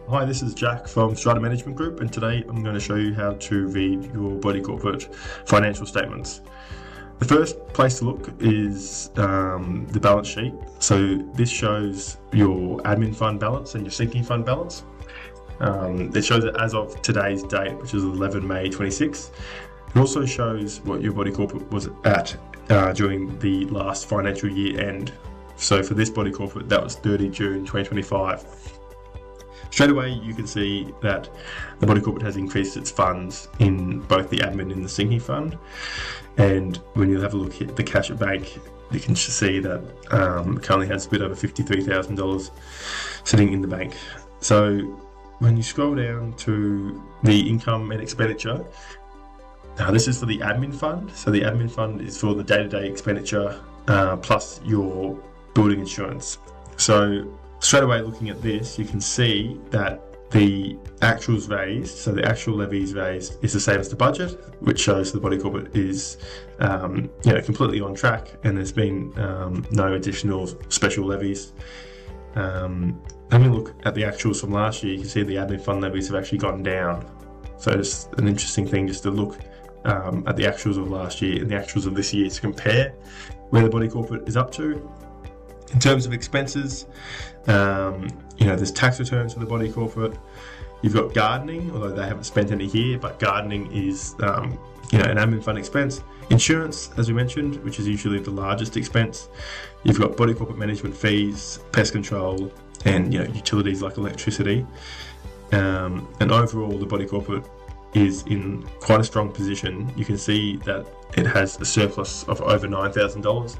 Hi, this is Jack from Strata Management Group, and today I'm going to show you how to read your body corporate financial statements. The first place to look is the balance sheet. So this shows your admin fund balance and your sinking fund balance. It shows it as of today's date, which is 11 May 26. It also shows what your body corporate was at during the last financial year end. So for this body corporate, that was 30 June 2025. Straight away, you can see that the body corporate has increased its funds in both the admin and the sinking fund. And when you have a look at the cash at bank, you can see that it currently has a bit over $53,000 sitting in the bank. So when you scroll down to the income and expenditure, this is for the admin fund. So the admin fund is for the day-to-day expenditure plus your building insurance. So straight away looking at this, you can see that the actuals raised, so the actual levies raised, is the same as the budget, which shows the body corporate is completely on track, and there's been no additional special levies. When we look at the actuals from last year, you can see the admin fund levies have actually gone down. So it's an interesting thing just to look at the actuals of last year and the actuals of this year to compare where the body corporate is up to. In terms of expenses, there's tax returns for the body corporate. You've got gardening, although they haven't spent any here, but gardening is an admin fund expense. Insurance, as we mentioned, which is usually the largest expense. You've got body corporate management fees, pest control, and utilities like electricity. And overall, the body corporate is in quite a strong position. You can see that it has a surplus of over $9,000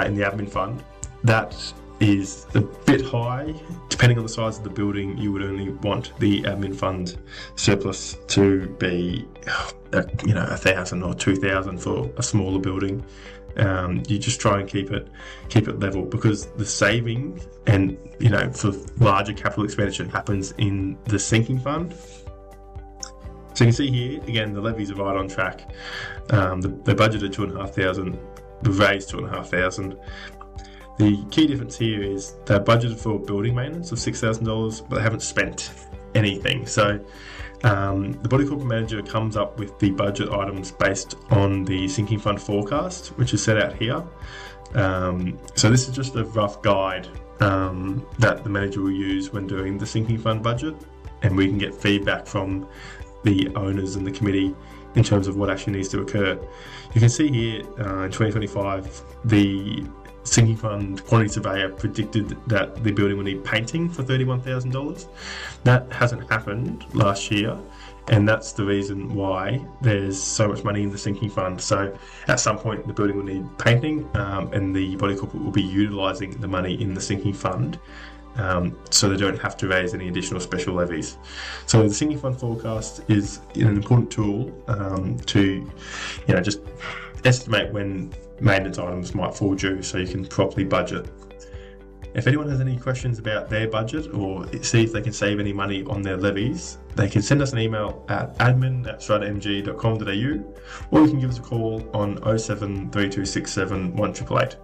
in the admin fund. That is a bit high. Depending on the size of the building, you would only want the admin fund surplus to be, $1,000 or $2,000 for a smaller building. You just try and keep it level, because the saving and for larger capital expenditure happens in the sinking fund. So you can see here again the levies are right on track. They budgeted $2,500, they've raised $2,500. The key difference here is they're budgeted for building maintenance of $6,000, but they haven't spent anything. So the body corporate manager comes up with the budget items based on the sinking fund forecast, which is set out here. So this is just a rough guide that the manager will use when doing the sinking fund budget, and we can get feedback from the owners and the committee in terms of what actually needs to occur. You can see here in 2025, the sinking fund quantity surveyor predicted that the building would need painting for $31,000. That hasn't happened last year, and that's the reason why there's so much money in the sinking fund. So at some point the building will need painting, and the body corporate will be utilising the money in the sinking fund, so they don't have to raise any additional special levies. So the sinking fund forecast is an important tool to just estimate when maintenance items might fall due, so you can properly budget. If anyone has any questions about their budget or see if they can save any money on their levies, they can send us an email at admin@stratamg.com.au, or you can give us a call on 07 3267 1888.